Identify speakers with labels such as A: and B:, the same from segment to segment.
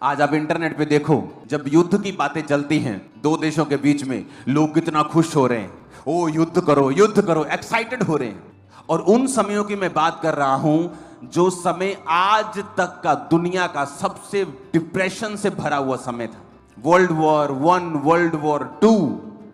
A: आज आप इंटरनेट पे देखो, जब युद्ध की बातें चलती हैं दो देशों के बीच में, लोग कितना खुश हो रहे हैं, ओ युद्ध करो, एक्साइटेड हो रहे हैं। और उन समयों की मैं बात कर रहा हूं जो समय आज तक का दुनिया का सबसे डिप्रेशन से भरा हुआ समय था। वर्ल्ड वॉर 1, वर्ल्ड वॉर 2,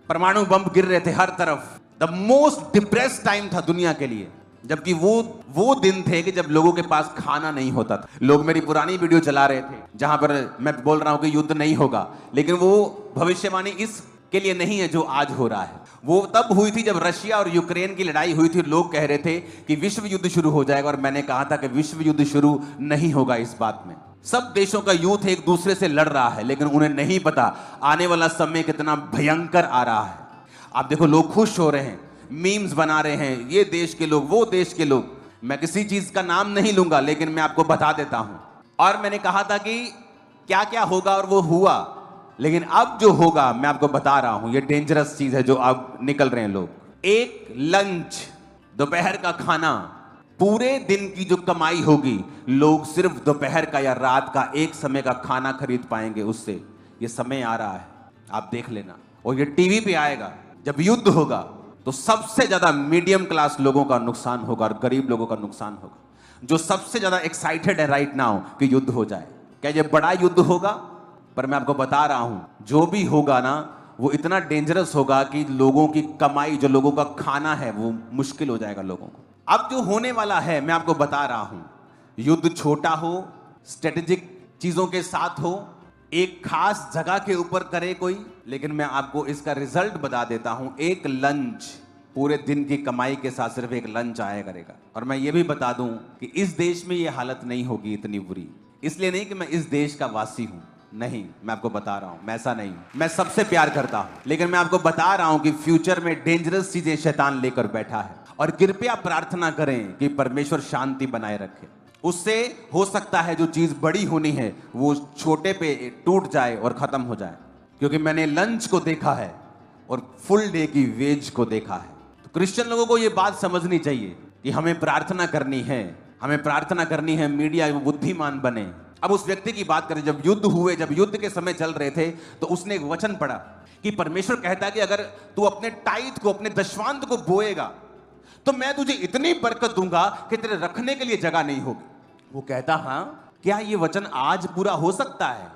A: परमाणु बम गिर रहे थे हर तरफ। द मोस्ट डिप्रेस्ड टाइम था दुनिया के लिए। जबकि वो दिन थे कि जब लोगों के पास खाना नहीं होता था। लोग मेरी पुरानी वीडियो चला रहे थे जहां पर मैं बोल रहा हूं कि युद्ध नहीं होगा, लेकिन वो भविष्यवाणी इसके लिए नहीं है जो आज हो रहा है। वो तब हुई थी जब रशिया और यूक्रेन की लड़ाई हुई थी। लोग कह रहे थे कि विश्व युद्ध शुरू हो जाएगा, और मैंने कहा था कि विश्व युद्ध शुरू नहीं होगा। इस बात में सब देशों का यूथ एक दूसरे से लड़ रहा है, लेकिन उन्हें नहीं पता आने वाला समय कितना भयंकर आ रहा है। आप देखो, लोग खुश हो रहे हैं, मीम्स बना रहे हैं, ये देश के लोग, वो देश के लोग। मैं किसी चीज का नाम नहीं लूंगा, लेकिन मैं आपको बता देता हूं। और मैंने कहा था कि क्या क्या होगा, और वो हुआ। लेकिन अब जो होगा मैं आपको बता रहा हूं, ये डेंजरस चीज है जो अब निकल रहे हैं लोग। एक लंच, दोपहर का खाना, पूरे दिन की जो कमाई होगी, लोग सिर्फ दोपहर का या रात का एक समय का खाना खरीद पाएंगे उससे। ये समय आ रहा है, आप देख लेना। और ये टीवी पे आएगा। जब युद्ध होगा तो सबसे ज्यादा मीडियम क्लास लोगों का नुकसान होगा और गरीब लोगों का नुकसान होगा, जो सबसे ज्यादा एक्साइटेड है राइट नाउ कि युद्ध हो जाए। क्या ये बड़ा युद्ध होगा? पर मैं आपको बता रहा हूं, जो भी होगा ना, वो इतना डेंजरस होगा कि लोगों की कमाई, जो लोगों का खाना है, वो मुश्किल हो जाएगा लोगों को। अब जो होने वाला है मैं आपको बता रहा हूं, युद्ध छोटा हो, स्ट्रेटेजिक चीजों के साथ हो, एक खास जगह के ऊपर करे कोई, लेकिन मैं आपको इसका रिजल्ट बता देता हूं। एक लंच, पूरे दिन की कमाई के साथ सिर्फ एक लंच आया करेगा। और मैं ये भी बता दूं कि इस देश में ये हालत नहीं होगी इतनी बुरी। इसलिए नहीं कि मैं इस देश का वासी हूं, नहीं, मैं आपको बता रहा हूं, मैं ऐसा नहीं हूं। मैं सबसे प्यार करता हूं, लेकिन मैं आपको बता रहा हूं कि फ्यूचर में डेंजरस चीजें शैतान लेकर बैठा है। और कृपया प्रार्थना करें कि परमेश्वर शांति बनाए रखे। उससे हो सकता है जो चीज बड़ी होनी है वो छोटे पे टूट जाए और खत्म हो जाए। क्योंकि मैंने लंच को देखा है और फुल डे की वेज को देखा है। तो क्रिश्चियन लोगों को ये बात समझनी चाहिए कि हमें प्रार्थना करनी है, हमें प्रार्थना करनी है, मीडिया बुद्धिमान बने। अब उस व्यक्ति की बात करें, जब युद्ध हुए, जब युद्ध के समय चल रहे थे, तो उसने एक वचन पढ़ा कि परमेश्वर कहता है कि अगर तू अपने टाइट को, अपने दशवांत को बोएगा तो मैं तुझे इतनी बरकत दूंगा कि तेरे रखने के लिए जगह नहीं होगी। वो कहता, हाँ, क्या ये वचन आज पूरा हो सकता है?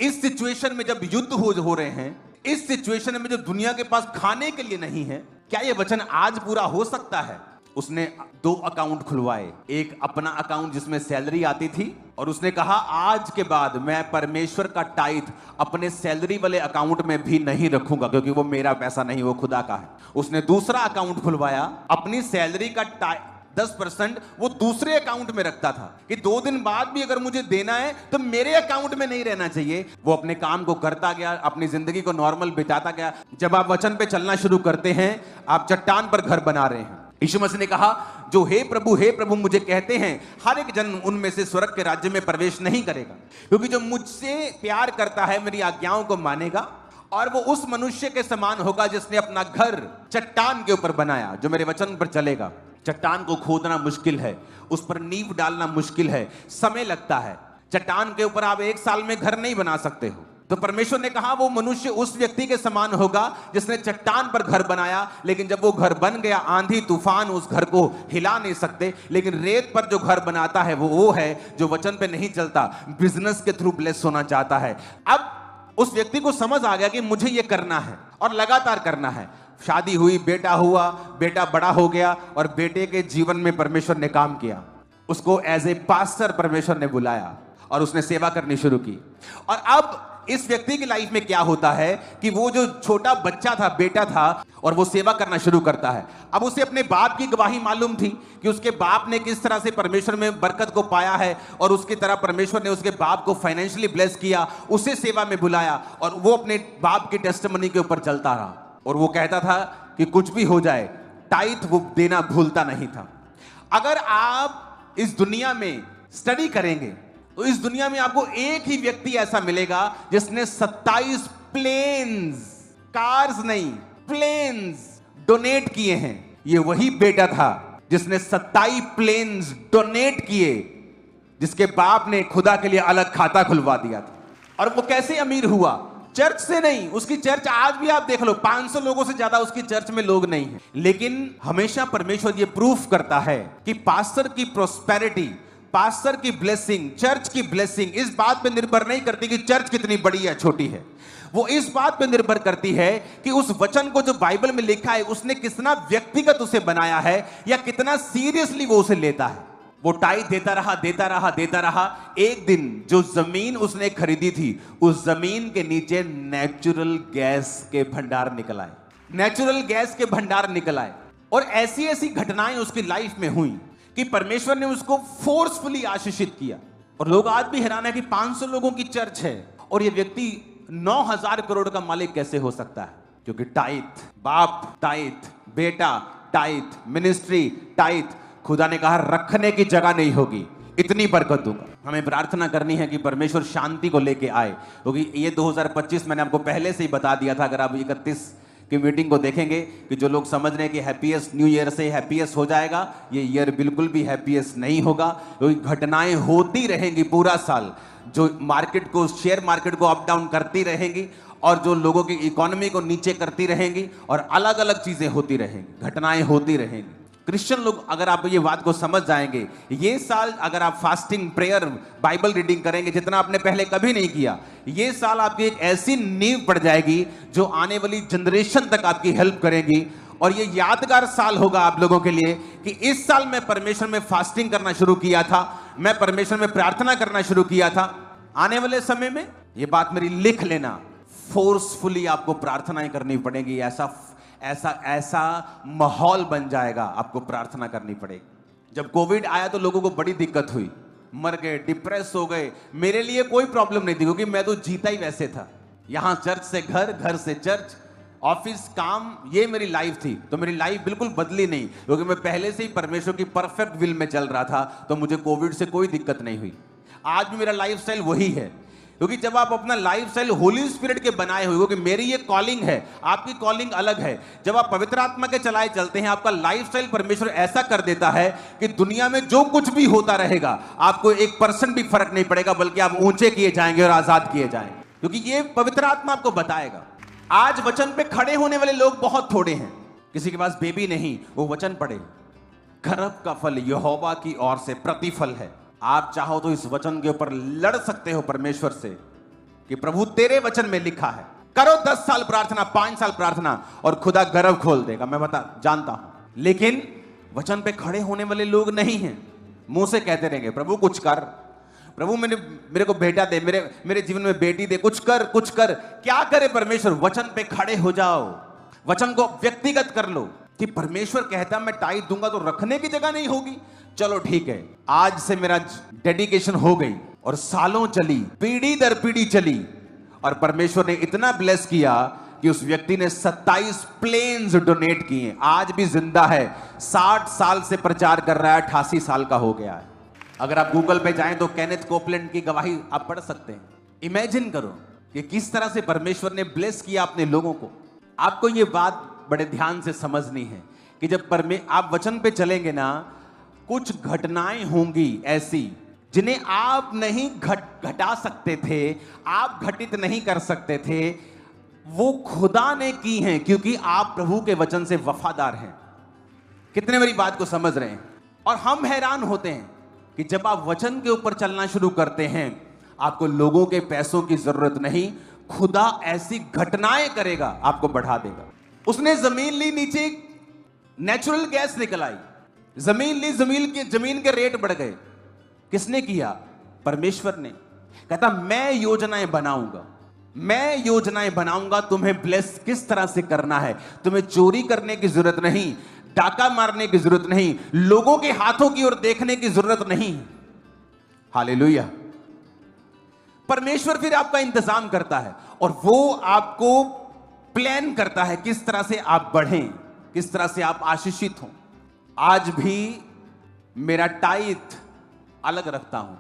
A: इस सिचुएशन में जब युद्ध हो रहे हैं, इस सिचुएशन में जो दुनिया के पास खाने के लिए नहीं है, क्या ये वचन आज पूरा हो सकता है? उसने 2 अकाउंट खुलवाए, एक अपना अकाउंट जिसमें सैलरी आती थी, और उसने कहा आज के बाद मैं परमेश्वर का टाइथ अपने सैलरी वाले अकाउंट में भी नहीं रखूंगा, क्योंकि वो मेरा पैसा नहीं, वो खुदा का है। उसने दूसरा अकाउंट खुलवाया, अपनी सैलरी का 10% वो दूसरे अकाउंट में रखता था कि 2 दिन बाद भी अगर मुझे देना है तो मेरे अकाउंट में नहीं रहना चाहिए। वो अपने काम को करता गया, अपनी जिंदगी को नॉर्मल बिताता गया। जब आप वचन पे चलना शुरू करते हैं, आप चट्टान पर घर बना रहे हैं। यीशु मसीह ने कहा, जो हे प्रभु मुझे कहते हैं, हर एक जन उनमें से स्वर्ग के राज्य में प्रवेश नहीं करेगा। क्योंकि जो मुझसे प्यार करता है, मेरी आज्ञाओं को मानेगा, और वो उस मनुष्य के समान होगा जिसने अपना घर चट्टान के ऊपर बनाया, जो मेरे वचन पर चलेगा। चट्टान को खोदना मुश्किल है, उस पर नींव डालना मुश्किल है, समय लगता है। चट्टान के ऊपर आप 1 साल में घर नहीं बना सकते हो। तो परमेश्वर ने कहा वो मनुष्य उस व्यक्ति के समान होगा जिसने चट्टान पर घर बनाया, लेकिन जब वो घर बन गया, आंधी तूफान उस घर को हिला नहीं सकते। लेकिन रेत पर जो घर बनाता है वो है जो वचन पे नहीं चलता, बिजनेस के थ्रू ब्लेस होना चाहता है। अब उस व्यक्ति को समझ आ गया कि मुझे ये करना है और लगातार करना है। शादी हुई, बेटा हुआ, बेटा बड़ा हो गया, और बेटे के जीवन में परमेश्वर ने काम किया। उसको एज ए पास्टर परमेश्वर ने बुलाया और उसने सेवा करनी शुरू की। और अब इस व्यक्ति की लाइफ में क्या होता है कि वो जो छोटा बच्चा था, बेटा था, और वो सेवा करना शुरू करता है। अब उसे अपने बाप की गवाही मालूम थी कि उसके बाप ने किस तरह से परमेश्वर में बरकत को पाया है, और उसकी तरह परमेश्वर ने उसके बाप को फाइनेंशियली ब्लेस किया, उसे सेवा में बुलाया, और वो अपने बाप की टेस्टिमनी के ऊपर चलता रहा। और वो कहता था कि कुछ भी हो जाए, टाइथ वो देना भूलता नहीं था। अगर आप इस दुनिया में स्टडी करेंगे तो इस दुनिया में आपको एक ही व्यक्ति ऐसा मिलेगा जिसने 27 प्लेन्स, कार्स नहीं, प्लेन्स डोनेट किए हैं। ये वही बेटा था जिसने 27 प्लेन्स डोनेट किए, जिसके बाप ने खुदा के लिए अलग खाता खुलवा दिया था। और वो कैसे अमीर हुआ? चर्च से नहीं। उसकी चर्च आज भी आप देख लो, 500 लोगों से ज्यादा उसकी चर्च में लोग नहीं हैं। लेकिन हमेशा परमेश्वर ये प्रूफ करता है कि पास्टर की प्रोस्पेरिटी, पास्टर की ब्लेसिंग, चर्च की ब्लेसिंग इस बात पे निर्भर नहीं करती कि चर्च कितनी बड़ी या छोटी है। वो इस बात पे निर्भर करती है कि उस वचन को जो बाइबल में लिखा है उसने कितना व्यक्तिगत उसे बनाया है या कितना सीरियसली वो उसे लेता है। वो टाइट देता रहा, देता रहा, देता रहा। एक दिन जो जमीन उसने खरीदी थी, उस जमीन के नीचे नेचुरल गैस के भंडार निकल आए, नेचुरल गैस के भंडार निकल आए। और ऐसी ऐसी घटनाएं उसकी लाइफ में हुई कि परमेश्वर ने उसको फोर्सफुली आशीषित किया। और लोग आज भी हैरान है कि 500 लोगों की चर्च है और ये व्यक्ति 9,000 करोड़ का मालिक कैसे हो सकता है? क्योंकि टाइट, बाप टाइट, बेटा टाइट, मिनिस्ट्री टाइट। खुदा ने कहा रखने की जगह नहीं होगी, इतनी बरकत दूंगा। हमें प्रार्थना करनी है कि परमेश्वर शांति को लेके आए, क्योंकि ये 2025 मैंने आपको पहले से ही बता दिया था। अगर आप 31 की मीटिंग को देखेंगे कि जो लोग समझ रहे हैं कि हैप्पीएस्ट न्यू ईयर से हैप्पीएस्ट हो जाएगा, ये ईयर बिल्कुल भी हैप्पीएस्ट नहीं होगा, क्योंकि घटनाएं होती रहेंगी पूरा साल, जो मार्केट को, शेयर मार्केट को अप डाउन करती रहेंगी और जो लोगों की इकोनॉमी को नीचे करती रहेंगी और अलग अलग चीजें होती रहेंगी, घटनाएं होती रहेंगी। क्रिश्चियन लोग अगर आप ये बात को समझ जाएंगे, ये साल अगर आप फास्टिंग, प्रेयर, बाइबल रीडिंग करेंगे जितना आपने पहले कभी नहीं किया, ये साल आपकी एक ऐसी नींव पड़ जाएगी जो आने वाली जनरेशन तक आपकी हेल्प करेगी। और ये यादगार साल होगा आप लोगों के लिए कि इस साल मैं परमेश्वर में फास्टिंग करना शुरू किया था, मैं परमेश्वर में प्रार्थना करना शुरू किया था। आने वाले समय में ये बात मेरी लिख लेना, फोर्सफुली आपको प्रार्थनाएं करनी पड़ेगी। ऐसा ऐसा ऐसा माहौल बन जाएगा, आपको प्रार्थना करनी पड़ेगी। जब कोविड आया तो लोगों को बड़ी दिक्कत हुई, मर गए, डिप्रेस हो गए। मेरे लिए कोई प्रॉब्लम नहीं थी, क्योंकि मैं तो जीता ही वैसे था। यहां चर्च से घर, घर से चर्च, ऑफिस, काम, ये मेरी लाइफ थी। तो मेरी लाइफ बिल्कुल बदली नहीं, क्योंकि मैं पहले से ही परमेश्वर की परफेक्ट विल में चल रहा था। तो मुझे कोविड से कोई दिक्कत नहीं हुई। आज भी मेरा लाइफस्टाइल वही है, क्योंकि जब आप अपना लाइफस्टाइल होली स्पिरिट के बनाए हुए हो कि मेरी ये कॉलिंग है, आपकी कॉलिंग अलग है। जब आप पवित्र आत्मा के चलाए चलते हैं, आपका लाइफस्टाइल परमेश्वर ऐसा कर देता है कि दुनिया में जो कुछ भी होता रहेगा आपको 1% भी फर्क नहीं पड़ेगा, बल्कि आप ऊंचे किए जाएंगे और आजाद किए जाएंगे, क्योंकि ये पवित्र आत्मा आपको बताएगा। आज वचन पे खड़े होने वाले लोग बहुत थोड़े हैं। किसी के पास बेबी नहीं, वो वचन पढ़े, गर्भ का फल यहोवा की ओर से प्रतिफल है। आप चाहो तो इस वचन के ऊपर लड़ सकते हो परमेश्वर से कि प्रभु तेरे वचन में लिखा है। करो 10 साल प्रार्थना, 5 साल प्रार्थना, और खुदा गर्भ खोल देगा, मैं जानता हूं। लेकिन वचन पे खड़े होने वाले लोग नहीं हैं। मुंह से कहते रहेंगे प्रभु कुछ कर, प्रभु मेरे को बेटा दे, मेरे जीवन में बेटी दे, कुछ कर कुछ कर। क्या करे परमेश्वर? वचन पे खड़े हो जाओ, वचन को व्यक्तिगत कर लो कि परमेश्वर कहता मैं टाइट दूंगा तो रखने की जगह नहीं होगी। चलो ठीक है, आज से मेरा डेडिकेशन हो गई। और सालों चली, पीढ़ी दर पीढ़ी चली, और परमेश्वर ने इतना ब्लेस किया कि उस व्यक्ति ने 27 प्लेन्स डोनेट किए। आज भी जिंदा है, 60 साल से प्रचार कर रहा है, 88 साल का हो गया है। अगर आप गूगल पे जाएं तो केनेथ कोपलैंड की गवाही आप पढ़ सकते हैं। इमेजिन करो कि किस तरह से परमेश्वर ने ब्लेस किया अपने लोगों को। आपको ये बात बड़े ध्यान से समझनी है कि जब आप वचन पे चलेंगे ना, कुछ घटनाएं होंगी ऐसी जिन्हें आप नहीं घटा सकते थे, आप घटित नहीं कर सकते थे, वो खुदा ने की हैं, क्योंकि आप प्रभु के वचन से वफादार हैं। कितने मेरी बात को समझ रहे हैं? और हम हैरान होते हैं कि जब आप वचन के ऊपर चलना शुरू करते हैं, आपको लोगों के पैसों की जरूरत नहीं, खुदा ऐसी घटनाएं करेगा, आपको बढ़ा देगा। उसने जमीन ली, नीचे नेचुरल गैस निकल आई, जमीन ली, जमीन के रेट बढ़ गए। किसने किया? परमेश्वर ने। कहता मैं योजनाएं बनाऊंगा, मैं योजनाएं बनाऊंगा, तुम्हें ब्लेस किस तरह से करना है। तुम्हें चोरी करने की जरूरत नहीं, डाका मारने की जरूरत नहीं, लोगों के हाथों की ओर देखने की जरूरत नहीं। हालेलुया। परमेश्वर फिर आपका इंतजाम करता है और वो आपको प्लान करता है किस तरह से आप बढ़ें, किस तरह से आप आशीषित हों। आज भी मेरा टाइट अलग रखता हूं,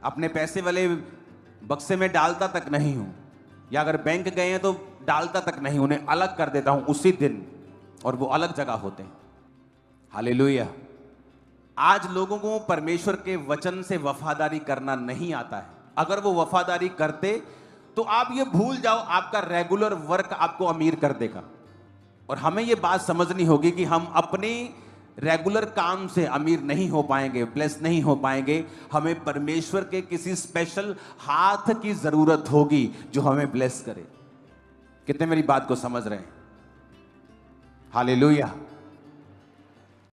A: अपने पैसे वाले बक्से में डालता तक नहीं हूं, या अगर बैंक गए हैं तो डालता तक नहीं, उन्हें अलग कर देता हूं उसी दिन, और वो अलग जगह होते हैं। हालेलुया। आज लोगों को परमेश्वर के वचन से वफादारी करना नहीं आता है। अगर वो वफादारी करते तो आप ये भूल जाओ, आपका रेगुलर वर्क आपको अमीर कर देगा। और हमें ये बात समझनी होगी कि हम अपने रेगुलर काम से अमीर नहीं हो पाएंगे, ब्लेस नहीं हो पाएंगे। हमें परमेश्वर के किसी स्पेशल हाथ की जरूरत होगी जो हमें ब्लेस करे। कितने मेरी बात को समझ रहे हैं? हालेलुया।